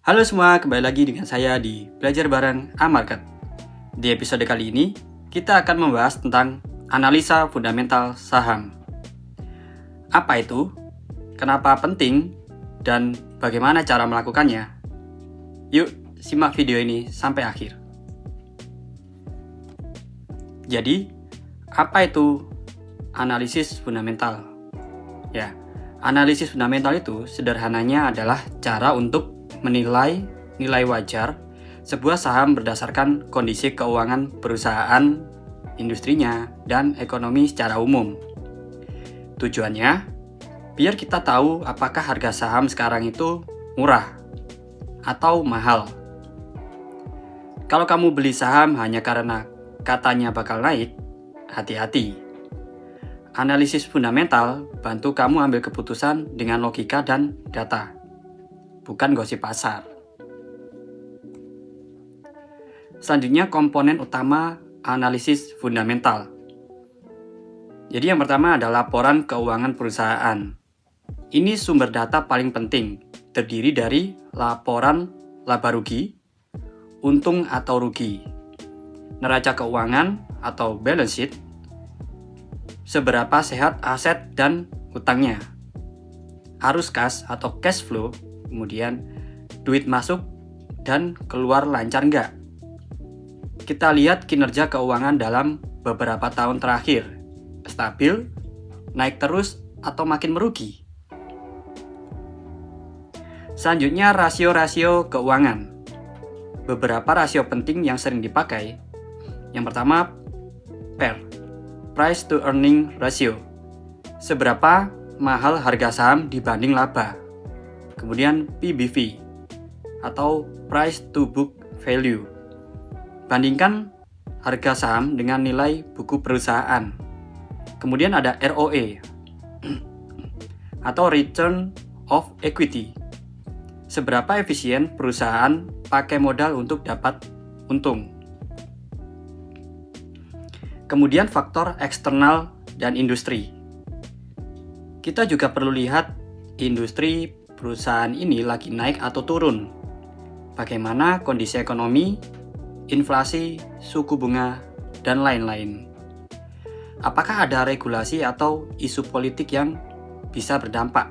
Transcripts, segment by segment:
Halo semua, kembali lagi dengan saya di Belajar Bareng A-Market. Di episode kali ini, kita akan membahas tentang analisa fundamental saham. Apa itu? Kenapa penting? Dan bagaimana cara melakukannya? Yuk, simak video ini sampai akhir. Jadi, apa itu analisis fundamental? Ya, analisis fundamental itu sederhananya adalah cara untuk menilai nilai wajar sebuah saham berdasarkan kondisi keuangan perusahaan, industrinya, dan ekonomi secara umum. Tujuannya, biar kita tahu apakah harga saham sekarang itu murah atau mahal. Kalau kamu beli saham hanya karena katanya bakal naik, hati-hati. Analisis fundamental bantu kamu ambil keputusan dengan logika dan data, bukan gosip pasar. Selanjutnya, komponen utama analisis fundamental. Jadi yang pertama adalah laporan keuangan perusahaan. Ini sumber data paling penting, terdiri dari laporan laba rugi, untung atau rugi, neraca keuangan atau balance sheet, seberapa sehat aset dan utangnya, arus kas atau cash flow, kemudian duit masuk dan keluar lancar nggak. Kita lihat kinerja keuangan dalam beberapa tahun terakhir, stabil, naik terus, atau makin merugi. Selanjutnya, rasio-rasio keuangan. Beberapa rasio penting yang sering dipakai. Yang pertama, PER, Price to Earning Ratio. Seberapa mahal harga saham dibanding laba. Kemudian PBV atau Price to Book Value. Bandingkan harga saham dengan nilai buku perusahaan. Kemudian ada ROE atau Return of Equity. Seberapa efisien perusahaan pakai modal untuk dapat untung. Kemudian faktor eksternal dan industri. Kita juga perlu lihat industri perusahaan ini lagi naik atau turun. Bagaimana kondisi ekonomi, inflasi, suku bunga, dan lain-lain. Apakah ada regulasi atau isu politik yang bisa berdampak?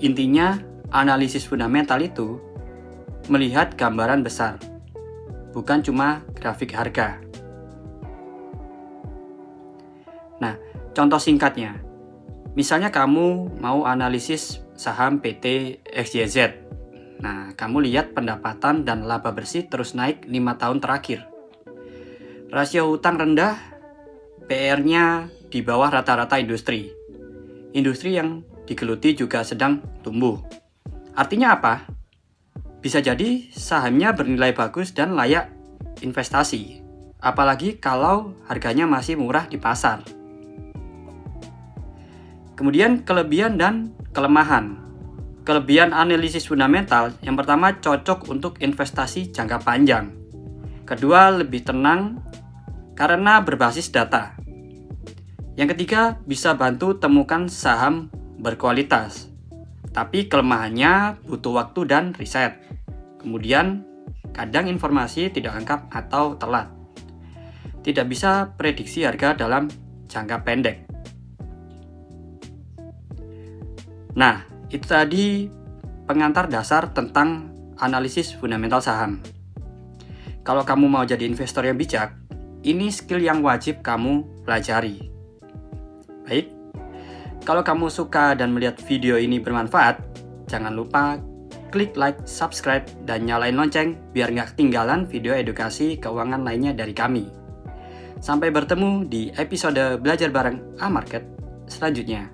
Intinya, analisis fundamental itu melihat gambaran besar, bukan cuma grafik harga. Nah, contoh singkatnya. Misalnya kamu mau analisis saham PT XYZ. Nah, kamu lihat pendapatan dan laba bersih terus naik 5 tahun terakhir. Rasio hutang rendah, PR-nya di bawah rata-rata industri. Industri yang digeluti juga sedang tumbuh. Artinya apa? Bisa jadi sahamnya bernilai bagus dan layak investasi. Apalagi kalau harganya masih murah di pasar. Kemudian kelebihan dan kelemahan. Kelebihan analisis fundamental yang pertama cocok untuk investasi jangka panjang. Kedua lebih tenang karena berbasis data. Yang ketiga bisa bantu temukan saham berkualitas. Tapi kelemahannya butuh waktu dan riset. Kemudian kadang informasi tidak lengkap atau telat. Tidak bisa prediksi harga dalam jangka pendek. Nah, itu tadi pengantar dasar tentang analisis fundamental saham. Kalau kamu mau jadi investor yang bijak, ini skill yang wajib kamu pelajari. Baik, kalau kamu suka dan melihat video ini bermanfaat, jangan lupa klik like, subscribe, dan nyalain lonceng biar nggak ketinggalan video edukasi keuangan lainnya dari kami. Sampai bertemu di episode Belajar Bareng A-Market selanjutnya.